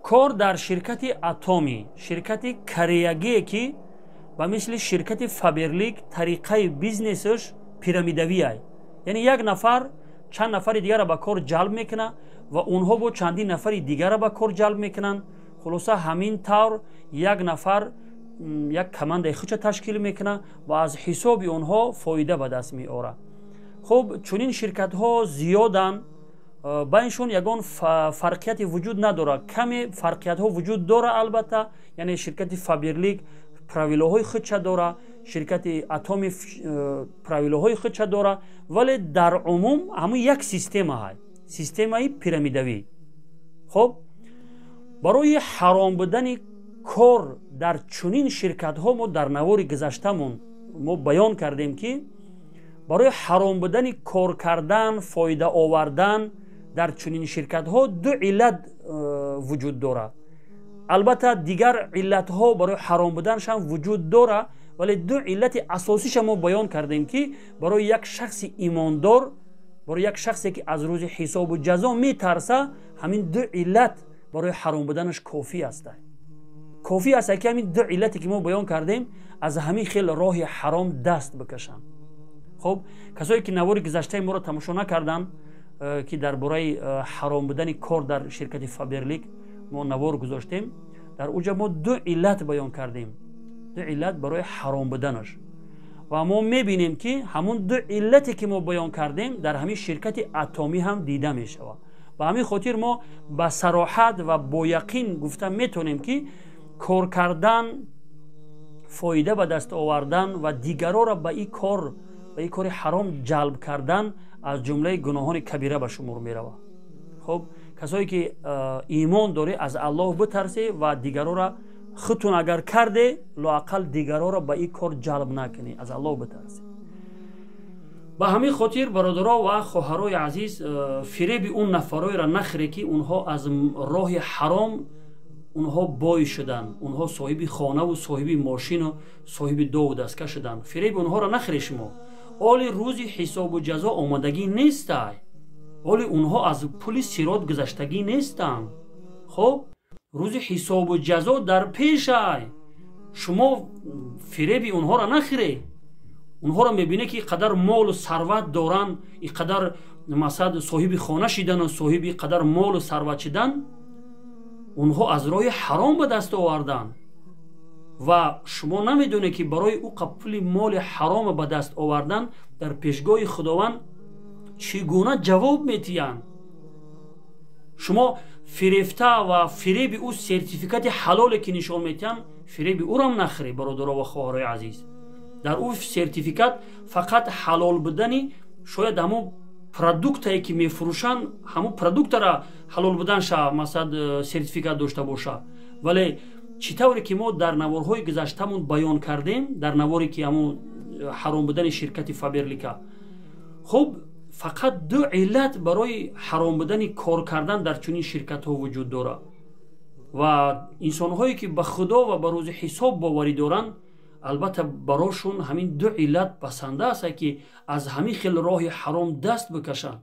کار در شرکت اتمی، شرکت کریگی که به مثل شرکت فابرلیک طریقه بیزنسش پیرامیدوی است. یعنی یک نفر چند نفر دیگر را به کار جلب میکنه و اونها با چندین نفر دیگر را به کار جلب میکنن. خلاصه همین طور یک نفر یک کمند خودش تشکیل میکنه و از حساب اونها فایده به دست میاره. خب چنین شرکت ها زیادن، بینشون یگان فرقیت وجود نداره. کمی فرقیت ها وجود داره البته، یعنی شرکت فابرلیک پرویلوهای خودش داره، شرکت اتمی پرویلوهای خودش داره، ولی در عموم همون یک سیستم هست، سیستم پیرامیدوی. خب برای حرام بودن کار در چنین شرکت ها ما در نوار گذشتمون ما بیان کردیم که برای حرام بودن کار کردن، فایده آوردن در چنین شرکت ها دو علت وجود داره. البته دیگر علت ها برای حرام بودنش هم وجود داره، ولی دو علت اساسیش ما بیان کردیم که برای یک شخص ایماندار، برای یک شخصی که از روز حساب و جزا میترسه، همین دو علت برای حرام بودنش کافی است. کافی است که همین دو علتی که ما بیان کردیم از همین خیل راه حرام دست بکشن. خب کسایی که نوار گذشته ما رو تماشا نکردن که درباره حرام بودن کار در شرکت فابرلیک ما نوار گذاشتیم، در اونجا ما دو علت بیان کردیم، دو علت برای حرام بودنش، و ما میبینیم که همون دو علتی که ما بیان کردیم در همین شرکت اتمی هم دیده میشود. و همین خاطر ما با صراحت و با یقین گفته میتونیم که کار کردن، فایده به دست آوردن و دیگران را به این کار حرام جلب کردن از جمله گناهان کبیره به شمار می رود. خب کسایی که ایمان داره از الله بترسه و دیگران را خودتون اگر کرده لااقل دیگران را به این کار جلب نکنی، از الله بترسه. به همین خاطر برادرها و خواهرای عزیز، فریب اون نفرای را نخری که اونها از راه حرام اونها بای شدن، اونها صاحب خانه و صاحب ماشین و صاحب دو و دستکش شدن. فریب اونها را نخری شما. آل روز حساب و جزا آمدگی نیست، آل اونها از پل صراط گذشتگی نیستن. خب روز حساب و جزا در پیش است. شما فریب اونها را نخری. اونها را میبینه که قدر مال و ثروت دارن، اینقدر مثلا صاحب خانه شدن و صاحب قدر مال و ثروت شدن، اونها از راه حرام به دست آوردن و شما نمیدونه که برای او قبول مال حرام به دست آوردن در پیشگاه خداوند چگونه جواب میتین. شما فریفته و فریب او سرتیفیکات حلالی که نشان میتین، فریب او را نخری برادرها و خواهرای عزیز. در او سرتیفیکات فقط حلال بودنی، شاید همون پروداکتی که میفروشن همون پروداکت را حلال بودنش مثلا سرتیفیکات داشته باشه. ولی چطوری که ما در نوارهای گذشتمون بیان کردیم، در نواری که همون حرام بودن شرکت فابرلیک، خب فقط دو علت برای حرام بودن کار کردن در چنین شرکت ها وجود داره و انسان هایی که به خدا و به روز حساب باوری دارن البته براشون همین دو علت بسنده است که از همین خیل راه حرام دست بکشن.